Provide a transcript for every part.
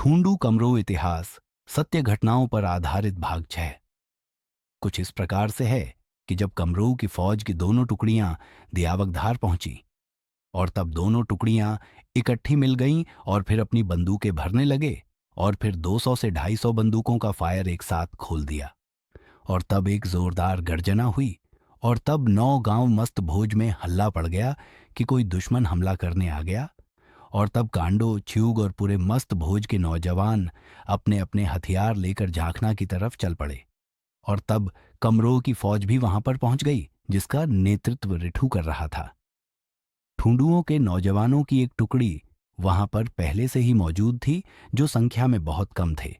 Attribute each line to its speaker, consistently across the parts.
Speaker 1: ठूंडू कमरो इतिहास सत्य घटनाओं पर आधारित भाग 6 कुछ इस प्रकार से है कि जब कमरो की फौज की दोनों टुकड़ियां दियावकधार पहुंची और तब दोनों टुकड़ियां इकट्ठी मिल गईं और फिर अपनी बंदूकें भरने लगे और फिर 200 से 250 बंदूकों का फायर एक साथ खोल दिया। और तब एक जोरदार गर्जना हुई और तब 9 गांव मस्त भोज में हल्ला पड़ गया कि कोई दुश्मन हमला करने आ गया। और तब कांडो च्यूग और पूरे मस्त भोज के नौजवान अपने अपने हथियार लेकर झांखना की तरफ चल पड़े। और तब कमरो की फौज भी वहां पर पहुंच गई जिसका नेतृत्व रिठू कर रहा था। ठुंडुओं के नौजवानों की एक टुकड़ी वहां पर पहले से ही मौजूद थी जो संख्या में बहुत कम थे।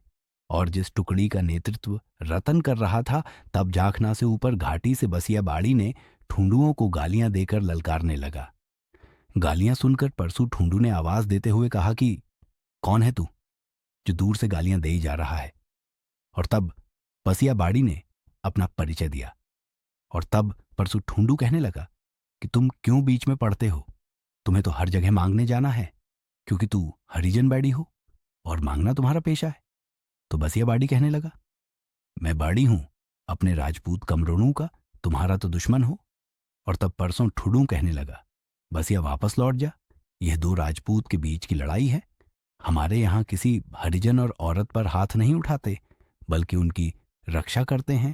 Speaker 1: और जिस टुकड़ी का नेतृत्व रतन कर रहा था तब झांखना से ऊपर घाटी से बसिया बाड़ी ने ठुंडुओं को गालियां देकर ललकारने लगा। गालियां सुनकर परसू ठुंडू ने आवाज देते हुए कहा कि कौन है तू जो दूर से गालियां दे ही जा रहा है। और तब बसिया बाड़ी ने अपना परिचय दिया। और तब परसू ठुंडू कहने लगा कि तुम क्यों बीच में पड़ते हो, तुम्हें तो हर जगह मांगने जाना है क्योंकि तू हरिजन बाड़ी हो और मांगना तुम्हारा पेशा है। तो बसिया बाड़ी कहने लगा, मैं बाड़ी हूं अपने राजपूत कमरोनू का, तुम्हारा तो दुश्मन हो। और तब परसों ठुडू कहने लगा, बसिया वापस लौट जा, यह दो राजपूत के बीच की लड़ाई है। हमारे यहां किसी हरिजन और औरत पर हाथ नहीं उठाते बल्कि उनकी रक्षा करते हैं।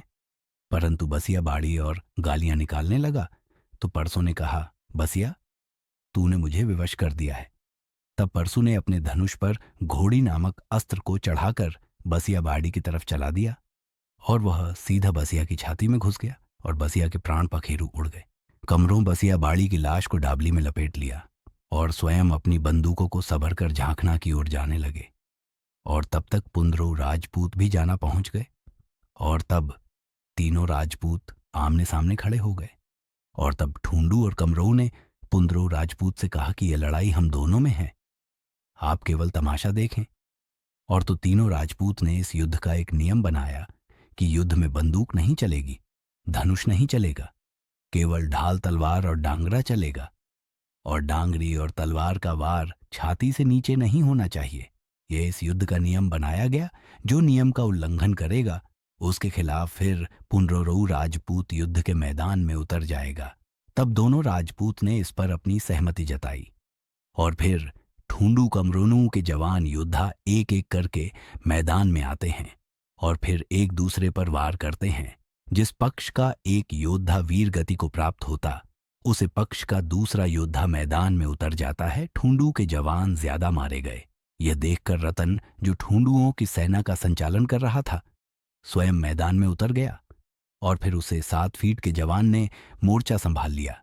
Speaker 1: परंतु बसिया बाड़ी और गालियां निकालने लगा तो परसों ने कहा, बसिया तूने मुझे विवश कर दिया है। तब परसू ने अपने धनुष पर घोड़ी नामक अस्त्र को चढ़ाकर बसिया बाड़ी की तरफ चला दिया और वह सीधा बसिया की छाती में घुस गया और बसिया के प्राण पखेरु उड़ गए। कमरों बसिया बाड़ी की लाश को डाबली में लपेट लिया और स्वयं अपनी बंदूकों को संभर कर झांखना की ओर जाने लगे। और तब तक पुंद्रो राजपूत भी जाना पहुंच गए। और तब तीनों राजपूत आमने सामने खड़े हो गए। और तब ठूंडू और कमरो ने पुंद्रो राजपूत से कहा कि यह लड़ाई हम दोनों में है, आप केवल तमाशा देखें। और तो तीनों राजपूत ने इस युद्ध का एक नियम बनाया कि युद्ध में बंदूक नहीं चलेगी, धनुष नहीं चलेगा, केवल ढाल तलवार और डांगरा चलेगा। और डांगरी और तलवार का वार छाती से नीचे नहीं होना चाहिए। यह इस युद्ध का नियम बनाया गया। जो नियम का उल्लंघन करेगा उसके खिलाफ फिर पुनरोरऊ राजपूत युद्ध के मैदान में उतर जाएगा। तब दोनों राजपूत ने इस पर अपनी सहमति जताई। और फिर ठूंडू कमरोनू के जवान योद्धा एक एक करके मैदान में आते हैं और फिर एक दूसरे पर वार करते हैं। जिस पक्ष का एक योद्धा वीर गति को प्राप्त होता उसे पक्ष का दूसरा योद्धा मैदान में उतर जाता है। ठूंडू के जवान ज्यादा मारे गए। यह देखकर रतन जो ठूंडुओं की सेना का संचालन कर रहा था स्वयं मैदान में उतर गया और फिर उसे 7 फीट के जवान ने मोर्चा संभाल लिया।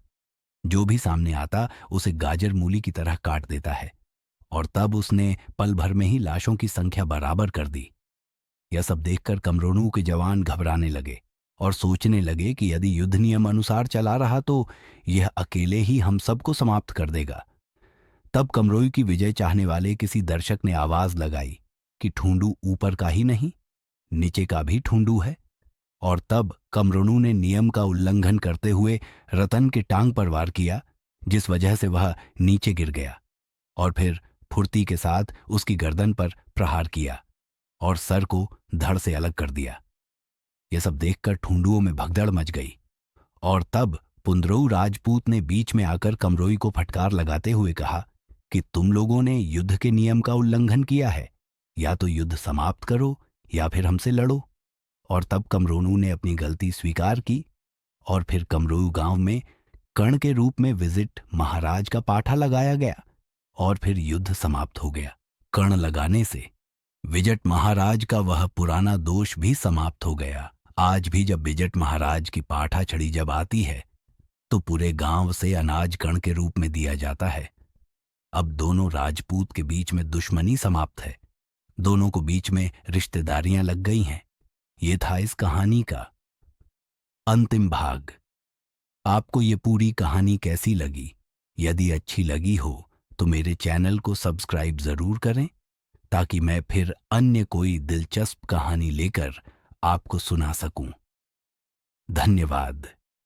Speaker 1: जो भी सामने आता उसे गाजर मूली की तरह काट देता है। और तब उसने पल भर में ही लाशों की संख्या बराबर कर दी। यह सब देखकर कमरोनू के जवान घबराने लगे और सोचने लगे कि यदि युद्ध नियम अनुसार चला रहा तो यह अकेले ही हम सबको समाप्त कर देगा। तब कमरोई की विजय चाहने वाले किसी दर्शक ने आवाज लगाई कि ठूंडू ऊपर का ही नहीं नीचे का भी ठूंडू है। और तब कमरोनू ने नियम का उल्लंघन करते हुए रतन के टांग पर वार किया जिस वजह से वह नीचे गिर गया। और फिर फुर्ती के साथ उसकी गर्दन पर प्रहार किया और सर को धड़ से अलग कर दिया। यह सब देखकर ठूंडुओं में भगदड़ मच गई। और तब पुंद्रोऊ राजपूत ने बीच में आकर कमरोई को फटकार लगाते हुए कहा कि तुम लोगों ने युद्ध के नियम का उल्लंघन किया है, या तो युद्ध समाप्त करो या फिर हमसे लड़ो। और तब कमरोनू ने अपनी गलती स्वीकार की और फिर कमरोऊ गांव में कर्ण के रूप में विजिट महाराज का पाठा लगाया गया और फिर युद्ध समाप्त हो गया। कर्ण लगाने से विजट महाराज का वह पुराना दोष भी समाप्त हो गया। आज भी जब विजट महाराज की पाठा छड़ी जब आती है तो पूरे गांव से अनाज कर्ण के रूप में दिया जाता है। अब दोनों राजपूत के बीच में दुश्मनी समाप्त है, दोनों को बीच में रिश्तेदारियां लग गई हैं। ये था इस कहानी का अंतिम भाग। आपको ये पूरी कहानी कैसी लगी? यदि अच्छी लगी हो तो मेरे चैनल को सब्सक्राइब जरूर करें ताकि मैं फिर अन्य कोई दिलचस्प कहानी लेकर आपको सुना सकूं। धन्यवाद।